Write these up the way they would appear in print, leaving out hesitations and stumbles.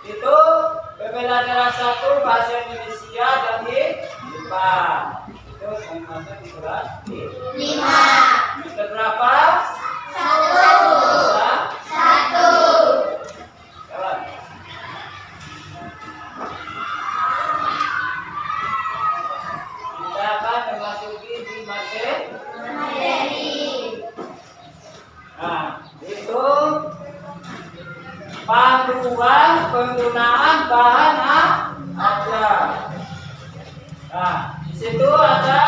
Itu pembelajaran 1 bahasa Indonesia dari IPA. Itu masuk di kelas 5. Semester berapa? 1. Kita akan memasuki di materi. Nah, itu panduan penggunaan bahan ajar. Nah, di situ ada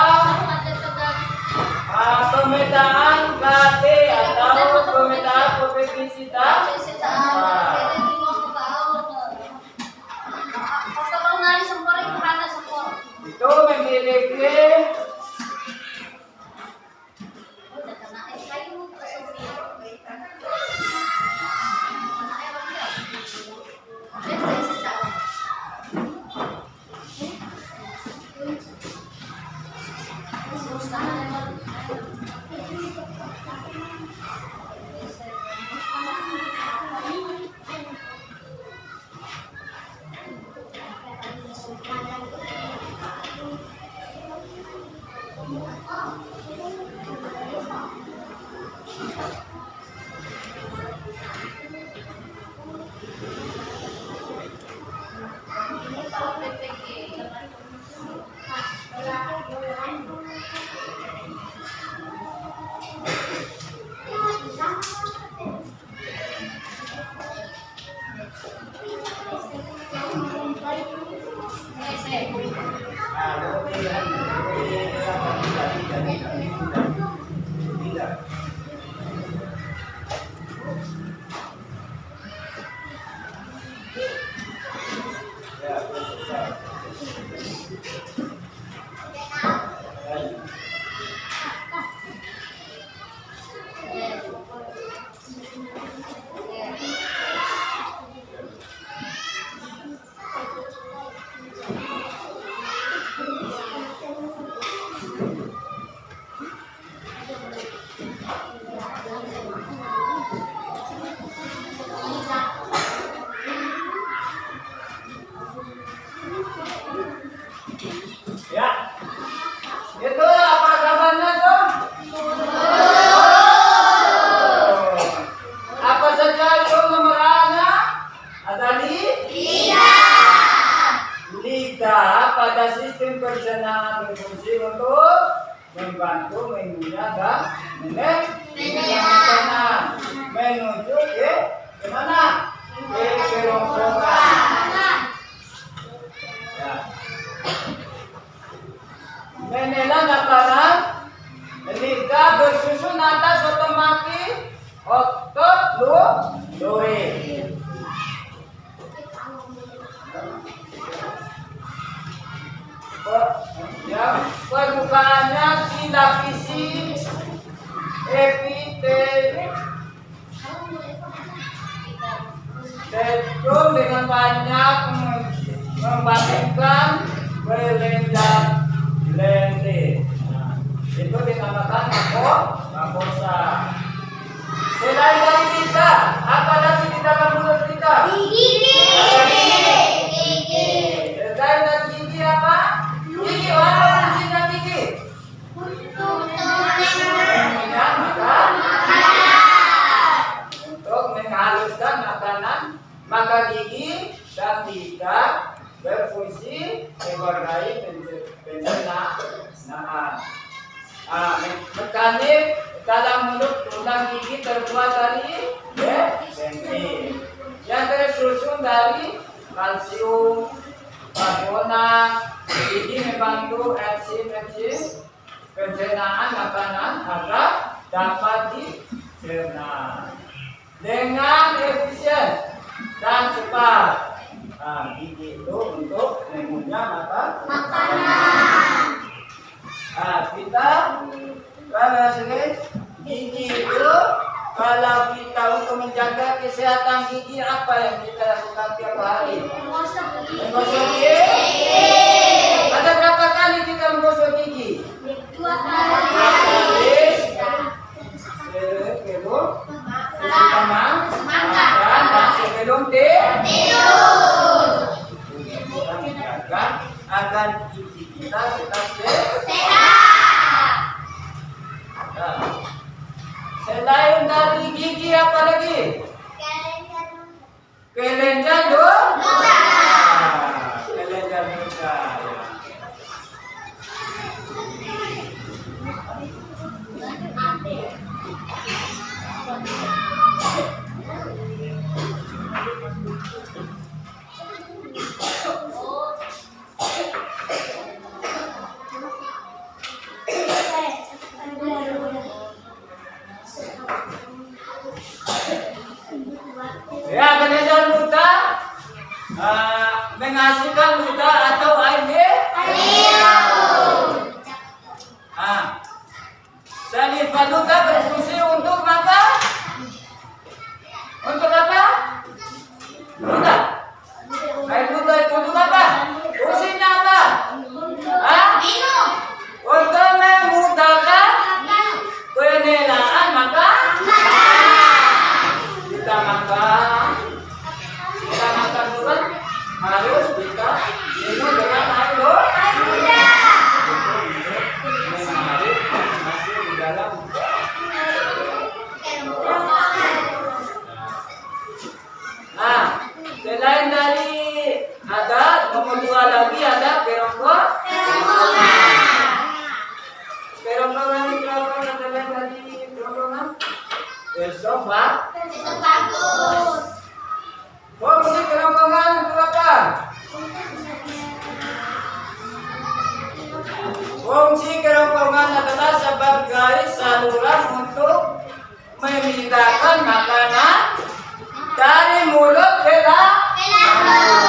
pemetaan KT atau pemetaan kompleksitas. Itu memiliki itu apa gambarnya tuh? Apa saja itu nomornya? Ada lidah pada sistem pencernaan berfungsi untuk membantu mengunyah dan mengunyah makanan menuju ke mana? Ke kerongkongan. Ya. Menelan makanan, lidah bersusun atas otomatis otot lurik. Ya, permukaannya dilapisi epitelit dengan banyak membandingkan berlenjar lende. Itu dinamakan makosa. Selain dari lidah, apa lagi di dalam mulut kita? Gigi. Selain dari gigi apa? Gigi, apa fungsinya gigi? Untuk menghaluskan makanan, maka gigi dan lidah berfungsi sebagai pencernaan. Mekanik dalam mulut tulang gigi terbuat dari dendrit yang tersusun dari kalsium, karbonat. Gigi membantu enzim pencernaan makanan agar dapat dicerna dengan efisien dan cepat. Gigi itu untuk mengunyah makanan. Kita kalau gigi itu, kalau kita untuk menjaga kesehatan gigi, apa yang kita lakukan tiap hari? Menggosok gigi. Ada berapa kali kita menggosok gigi? 2 kali. agar gigi kita tetap sehat. Nah, selain dari gigi apa lagi? Kelenjar luka. Kelenjar luka. Ya, kelenjar luka menghasilkan luka atau air. Saliva luka berfungsi untuk apa? Untuk apa? Luka. Air luka itu untuk apa? Fungsinya apa? Minum. Untuk memudahkan penerimaan makan. Kita makan bukan harus kita minum dengan air muda. Menarik masuk di dalam. Nah, selain dari ada nomor 2 lagi ada kerongkongan. Kerongkongan itu apa? Selain dari kerongkongan, Esophagus. fungsi kerongkongan itu apa? Fungsi kerongkongan adalah sebagai saluran untuk memindahkan makanan dari mulut ke Lambung.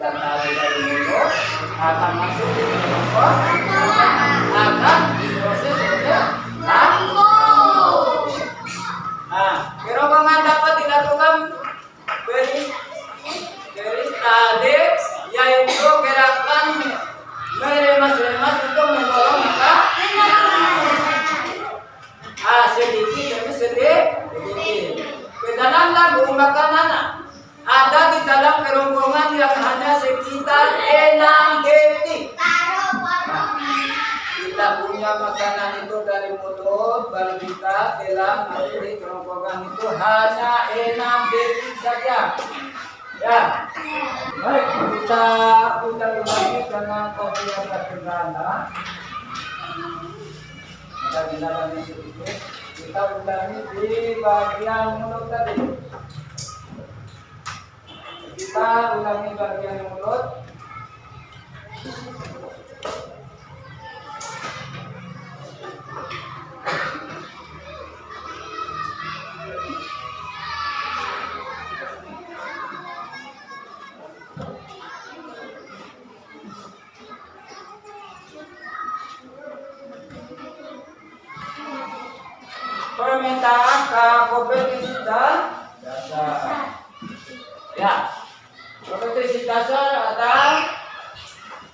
dari mulut akan masuk ke kerongkongan, akan diproses oleh Lambung. Nah, kerongkongan dapat dilakukan peristaltik, yaitu gerakan meremas-remas untuk mendorong sedikit demi sedikit ke dalam lambung makanan. Ada di dalam kerongkongan yang hanya sekitar 6 detik. Kita punya makanan itu dari mulut, baru kita telan masuk di kerongkongan itu hanya 6 detik saja. Ya, baik kita ulang-ulangi dengan kopi yang sederhana. Kita bilangannya sedikit. Kita ulangi di bagian mulut tadi. Kita ulangi bagian mulut. Permintaan kompetisi dan dasar. Ya, kompetisi dasar adalah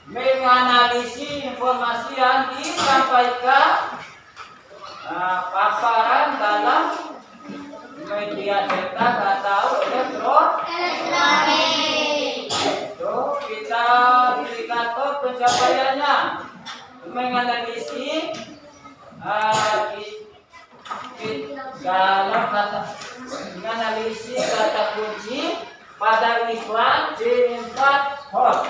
menganalisis informasi yang disampaikan paparan dalam media cetak atau elektronik. Itu kita indikator pencapaiannya menganalisis dalam kata menganalisis kata kunci pada iklan C4 hot.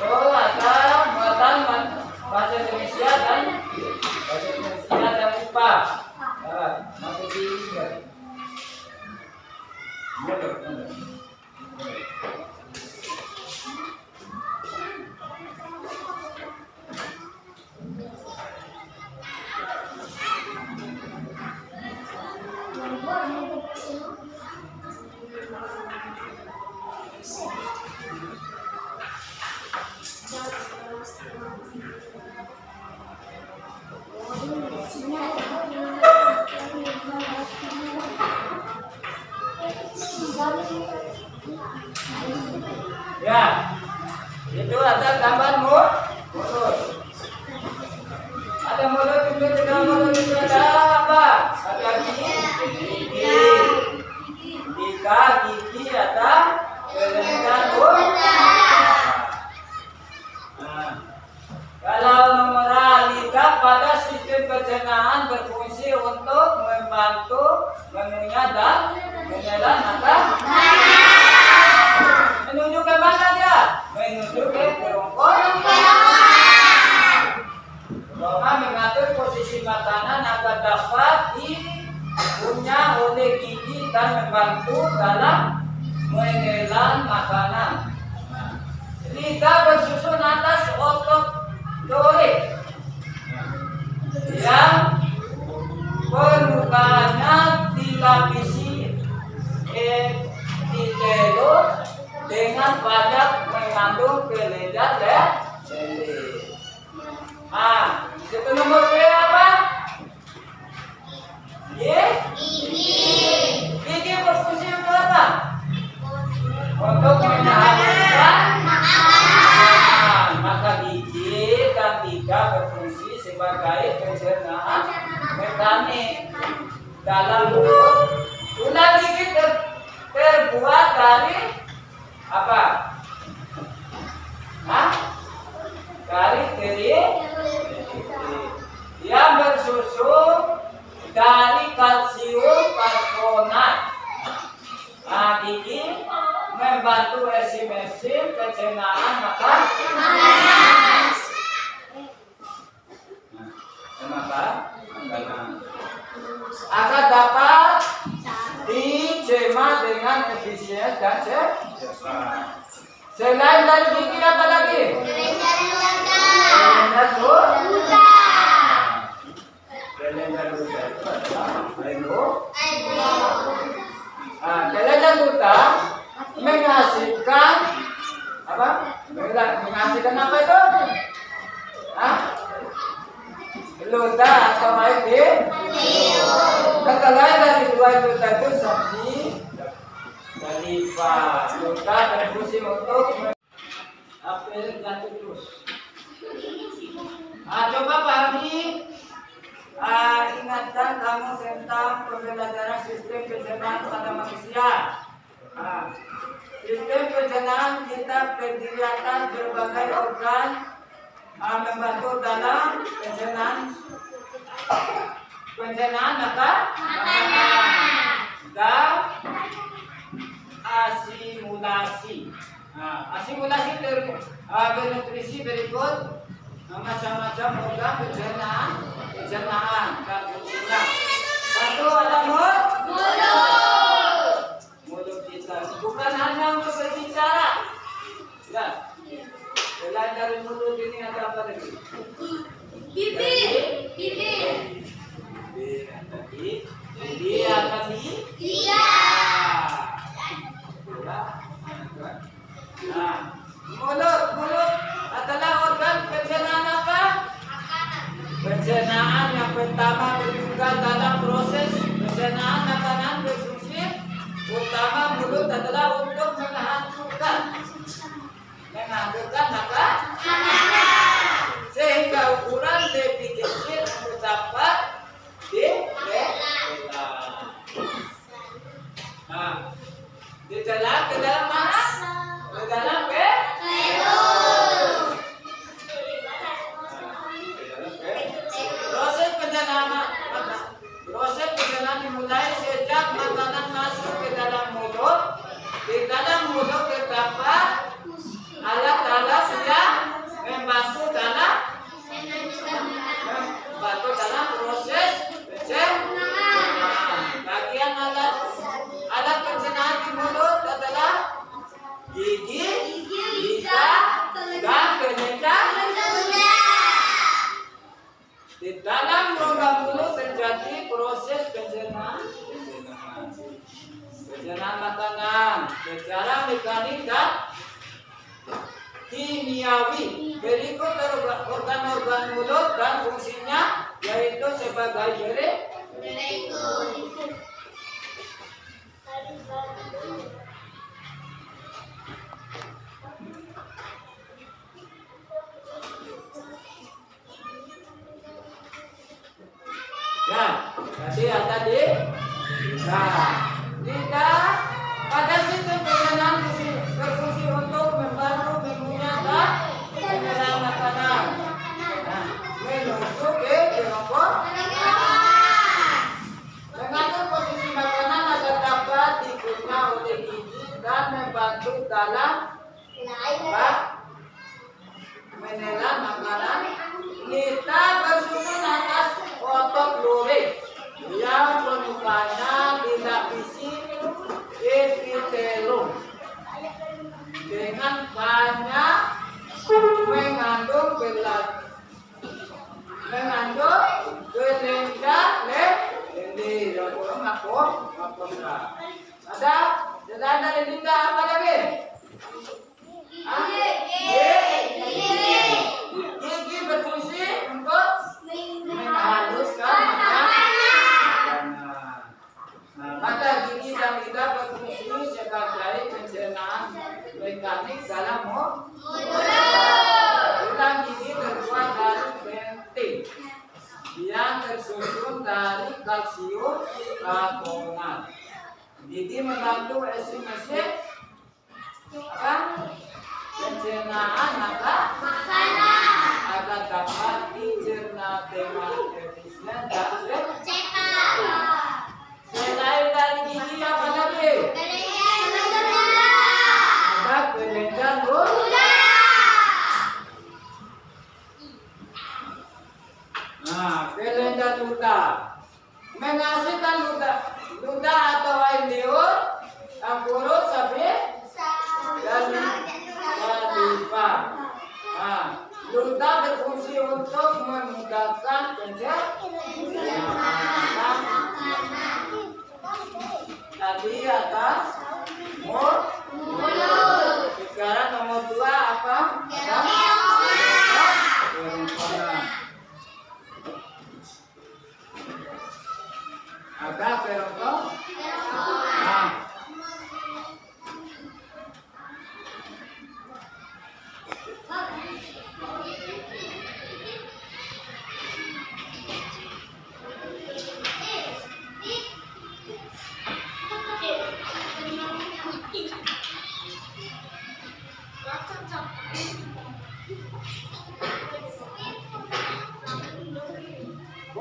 Ada muatan bahasa Indonesia dan IPA. Masuk di ya, itu ada gambar mulut. Ada mulut itu juga mulut itu ada apa? Ada gigi, tiga gigi ada makanan. Lidah bersusun atas otot dori yang permukaannya dilapisi epitelum dengan banyak mengandung kelenjar lele. Itu nomor B apa? Gigi berfungsi untuk apa? Untuk menghasilkan makanan. Maka gigi dan lidah berfungsi sebagai pencernaan mekanik dalam mulut. Tulang gigi terbuat dari apa? Dari teri yang bersusun dari kalsium karbonat. Gigi membantu enzim pencernaan makanan. Agar dapat dicerna dengan efisien dan cepat. Selain dari gigi apa lagi? Kelenjar ludah. Kelenjar ludah menghasilkan apa? Menghasilkan apa itu? Ludah atau air Ketelah dari dua ludah itu seperti saliva. Ludah berfungsi untuk apel jatuh terus. Coba pahami, ingatkan kamu tentang pembelajaran sistem pencernaan pada manusia. Sistem pencernaan kita terdiri atas berbagai organ membantu dalam pencernaan makanan dan asimilasi. Asimilasi bernutrisi berikut macam-macam organ pencernaan dan fungsinya. Satu ada mulut kita bukan hanya untuk berbicara. Ya, selain dari mulut ini ada apa lagi? Bibir. Mulut adalah organ pencernaan apa? Pencernaan yang pertama berperan dalam proses pencernaan makanan berfungsi utama mulut adalah untuk menghancurkan makanan sehingga ukuran lebih kecil untuk dapat ditelan ke dalam mana? Ke dalam proses pencernaan dimulai sejak makanan masuk ke dalam mulut. Di dalam mulut terdapat alat-alat yang membantu dalam proses pencernaan. Bagian alat pencernaan di mulut adalah gigi, lidah, dan kelenjar. Di dalam rongga mulut terjadi proses pencernaan makanan secara mekanik dan kimiawi. Berikut organ-organ mulut dan fungsinya, yaitu sebagai berikut. Ya, tadi ada lidah pada sistem pencernaan berfungsi untuk membantu mengunyahkan pencernaan makanan. Menusuk ke kerongkongan. Mengatur posisi makanan agar dapat dikunyah oleh gigi dan membantu dalam menelan makanan. Lidah bersusun atas otot lurik yang permukaannya dilapisi epitelum dengan banyak mengandung kelenjar lele. Ada dari Linda apa lagi? Gigi berfungsi untuk menghaluskan makanan. Maka gigi dan lidah berfungsi sebagai pencernaan mekanik dalam mulut. Tulang gigi terbuat dari penting yang tersusun dari kalsium karbonat. Gigi membantu enzim pencernaan agar dapat dicerna dengan efisien dan cepat. Selain dari gigi apa lagi? Ada kelenjar ludah. Nah, kelenjar ludah menghasilkan ludah atau air liur yang kurus sampai dan lipat. Nah, ludah berfungsi untuk memudahkan pencernaan. Tadi atas mulut. Sekarang nomor 2 apa? Kerongkongan. Ada kerongkongan.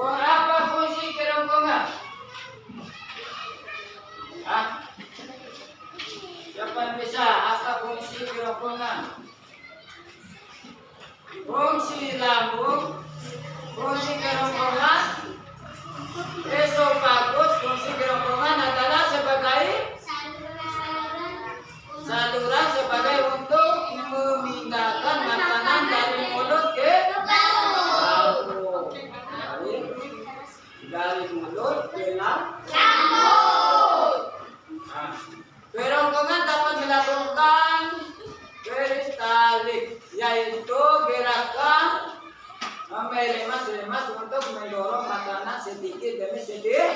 Apa fungsi kerongkongan? Siapa yang bisa? Apa fungsi kerongkongan? Fungsi lambung, fungsi kerongkongan, esofagus. Fungsi kerongkongan adalah sebagai saluran untuk memindahkan makanan dari mulut ke lambung. Dari mulut ke lambung. Kerongkongan dapat melakukan peristaltik, yaitu gerakan melemas-lemas untuk mendorong makanan sedikit demi sedikit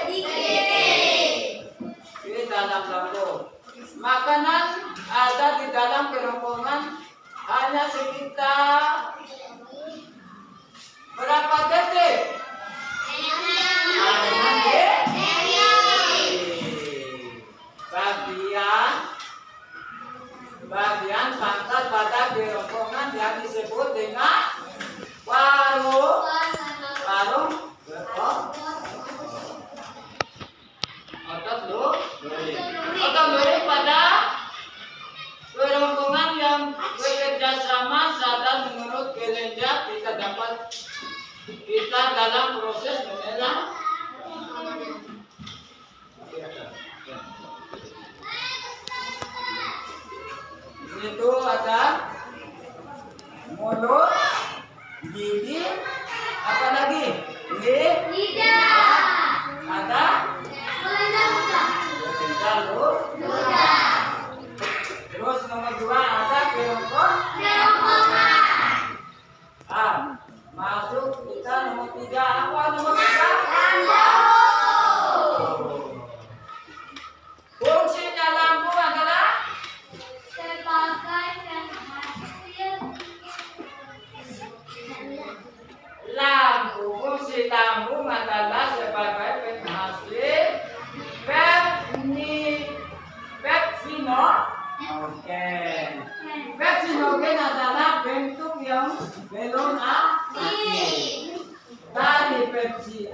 ke dalam lambung. Makanan ada di dalam kerongkongan hanya sekitar berapa detik? 6 detik. Bagian pangkal pada kerongkongan yang disebut dengan paru. Otot lurik pada kerongkongan yang bekerja sama sadar menurut kelenjar kita dalam proses menyelam. Itu ada mulut, gigi, apa lagi? Lidah. Ada kelenjar ludah. Terus nomor 2 ada kerongkongan. Masuk kita nomor 3. Apa nomor 3? Fungsinya lambung adalah fungsi lambung adalah sebagai penghasil pepsinogen adalah bentuk yang belum aktif dari pepsin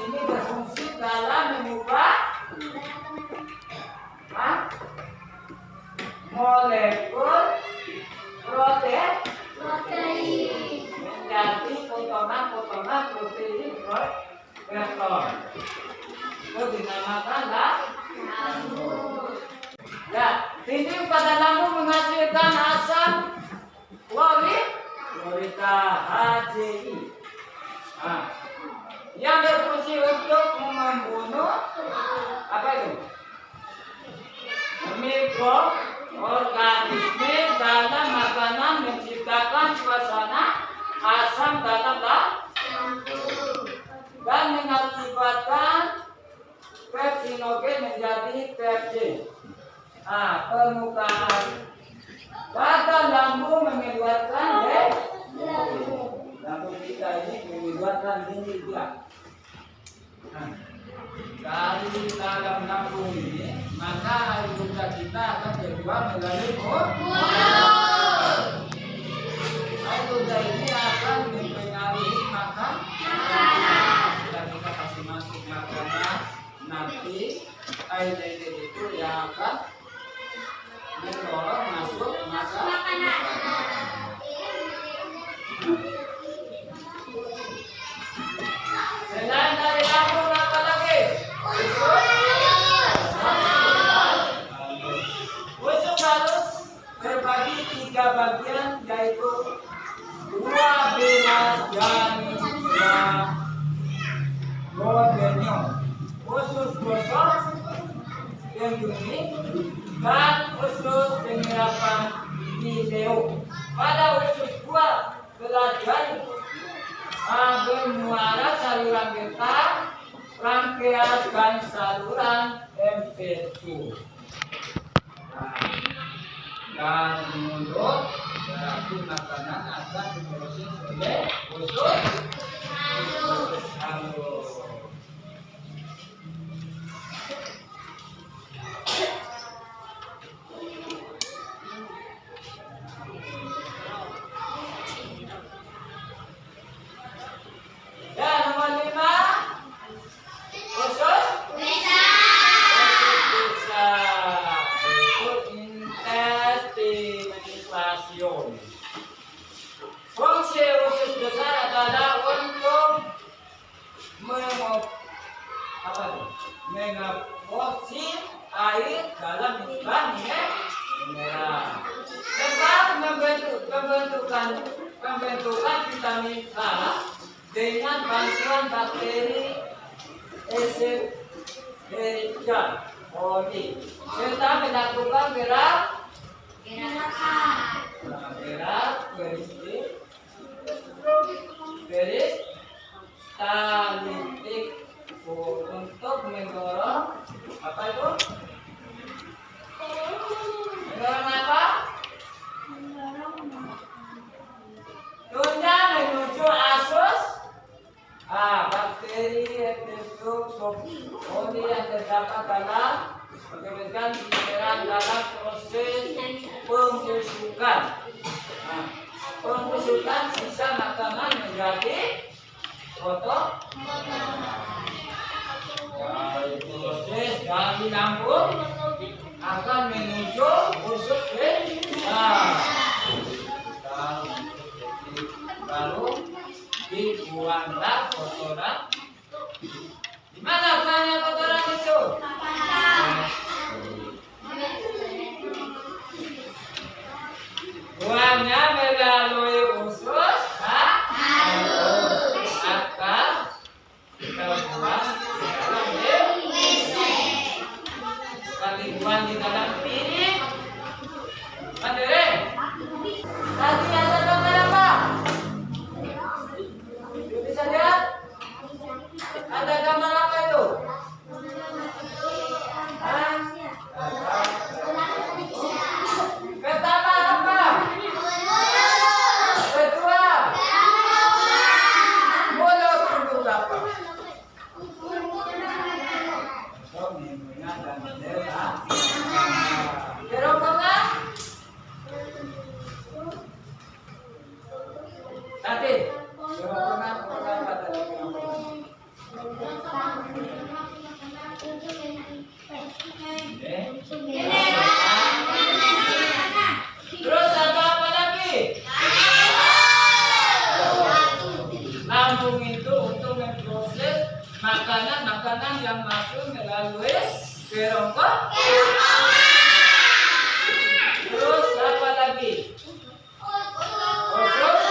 ini berfungsi dalam mengubah molekul protein menjadi potongan protein vektor. Itu dinamakan lambung. Sorita HCI. Nah, yang berfungsi untuk membunuh apa itu? Mikroorganisme dalam makanan, menciptakan suasana asam dalam dan mengakibatkan pepsinogen menjadi pepsin. Nah, permukaan pada lambung mengeluarkan lambung kita ini mengeluarkan dinding dia. Nah, dari dalam lambung ini maka air luka kita akan keluar melalui mulut. Air luka ini akan mempengaruhi makan. Jika kita kasih masuk makanan, nanti air lele itu yang akan mendorong masuk makanan. Selain dari lambung apa lagi? Usus halus terbagi 3 bagian, yaitu 2 belas dan 3 duodenum. Usus gosok yang bunyi dan usus penyerapan video. Pada usus 2 jari bermuara saluran getah, rangkaian dan saluran MP2. Dan mulut berarti makanan akan diproses oleh usus halus. Dan nomor 5 usus intestination. Fungsi usus besar adalah untuk mengaborsi air dalam lubang mineral. Tetap pembentukan vitamin K dengan bantuan bakteri Escherichia coli serta melakukan gerak peristaltik untuk mendorong apa itu? Mendorong apa? Tunjang menuju asus. Bakteri Escherichia yang terdapat dalam organ mineral dalam proses pembusukan. Pembusukan sisa makanan menjadi kotor. Proses dari lambung akan menuju usus baru dibuanglah kotoran. Di mana buangnya kotoran itu? Buangnya melalui usus akan kita buang di dalam sekali buang di dalam piring. Mandiri. Tadi ada gambar apa? Bisa lihat? Ada gambar apa itu? Pertama apa? Kedua mulut untuk apa? Minumnya dan mendelah. Kerongkongan? Tadi kerongkongan apa tadi kerongkongan? Terus ada apa lagi? Lambung itu untuk memproses makanan yang masuk melalui kerongkongan. Terus apa lagi? Usus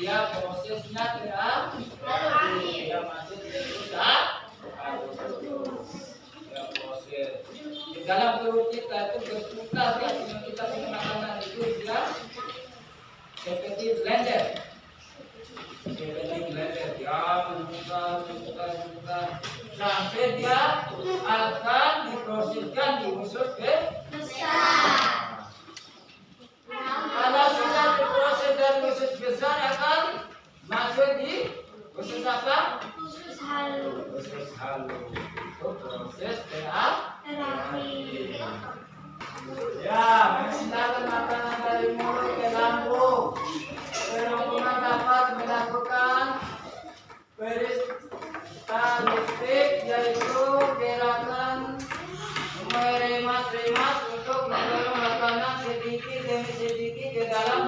dia prosesnya tidak dia masih tidak ya proses di dalam perut kita itu berputar ya kita punya makanan itu dia seperti blender dia berputar sampai dia akan diproseskan di usus besar. Kalau sudah diproses dari usus besar akan masuk di usus apa? Usus halus. Itu proses terapi. Ya, memindahkan makanan dari mulut ke lambung. Kerongkongan dapat melakukan peristaltik, yaitu gerakan meremas-remas untuk mendorong makanan sedikit demi sedikit ke dalam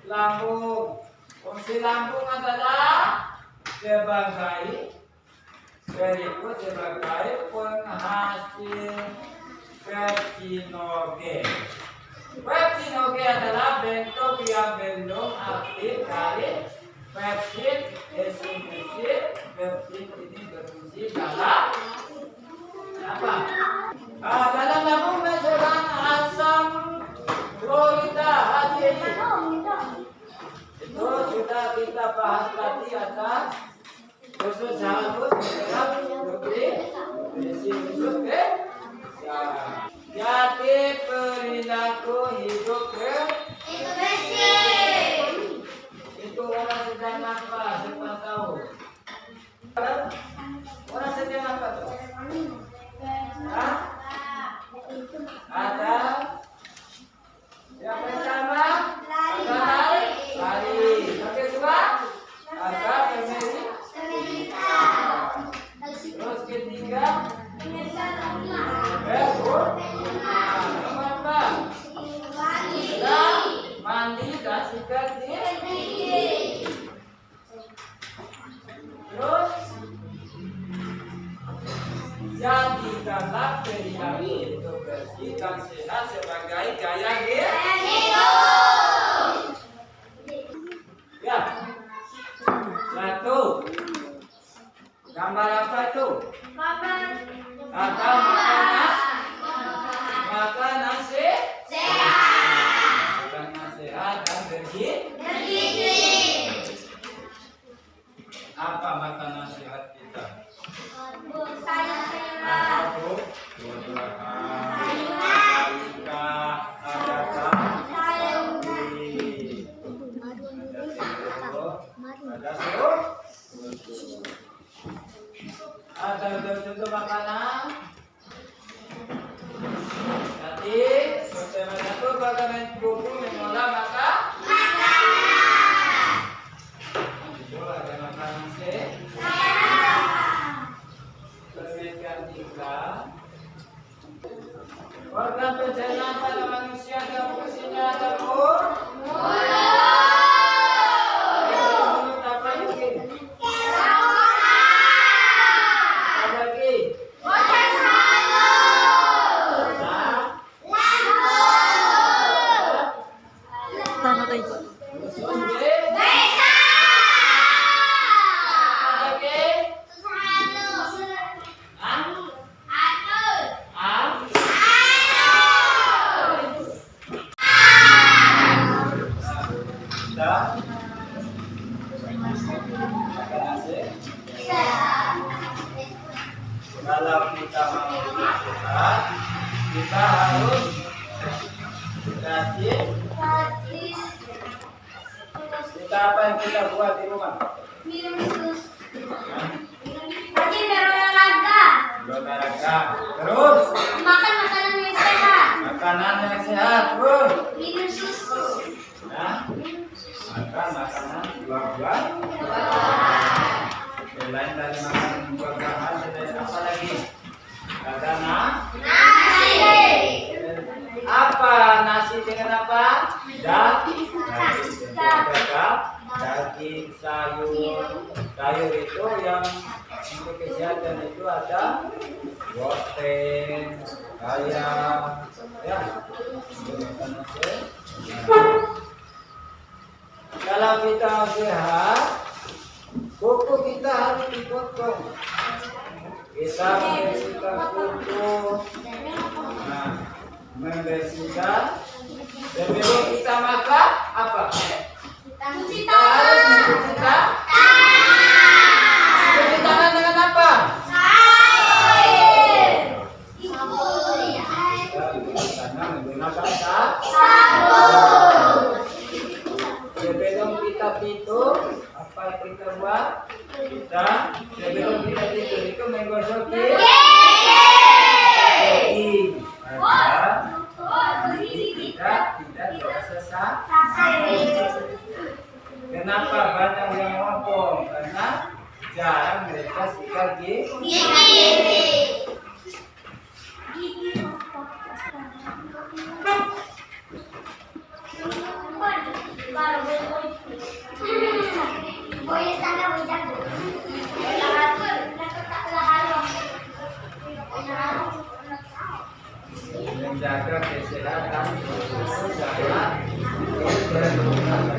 lambung. Fungsi lambung adalah sebagai penghasil pepsinogen. Pepsinogen adalah bentuk yang belum aktif dari pepsin. Pepsin ini berfungsi dalam apa? Dalam lambung menghasilkan asam klorida HCl. Itu sudah kita bahas tadi atas usus halus dalam nutrisi usus besar. Jadi perilaku hidup bersih. Itu orang sedang apa? Siapa tahu? Orang sedang apa tuh? Ada yang pertama lari. Yang kedua ada terus ketiga mandi dan sikat gigi. Terus jadikanlah perilaku itu bersih dan sehat sebagai gaya hidup. Ya. Satu. Gambar apa itu? Atau makanan sehat. Makanan sehat dan bergizi. Apa makanan sehat kita? Ada contoh makanan. Nanti pertama satu bagaimana tubuh mengolah makanan. Itu ada makanan sehat. Perhatikan tiga. Organ pencernaan pada manusia dan fungsinya ada mulut. Mulut apa lagi? Kalau kita mau sehat, kita harus rajin. Kita apa yang kita buat di rumah? Minum susu. Rajin berolahraga. Berolahraga. Terus Makan makanan yang sehat. makanan yang sehat. Terus Minum susu. nah, makan makanan buah-buah. Selain dari makanan buah-buahan, selain apa lagi? Ada Nasi. apa? Nasi dengan apa? Daging. Daging, sayur itu yang untuk kesehatan itu ada wortel, ayam, ya. Kalau kita sehat, kuku kita harus dipotong. Kita membersihkan kuku. Nah, membersihkan. Sebelum kita makan, apa? Cuci Kita harus mencuci tangan. Cuci tangan dengan apa? Kita mencuci tangan menggunakan sabun. Sebelum kita tidur, apa yang kita buat? Kita sebelum kita tidur itu menggosok gigi. Agar gigi kita tidak terasa sakit. Kenapa banyak yang ngomong? Karena jarang mereka sikat gigi. Menjaga kesehatan tubuh jangan berlebihan.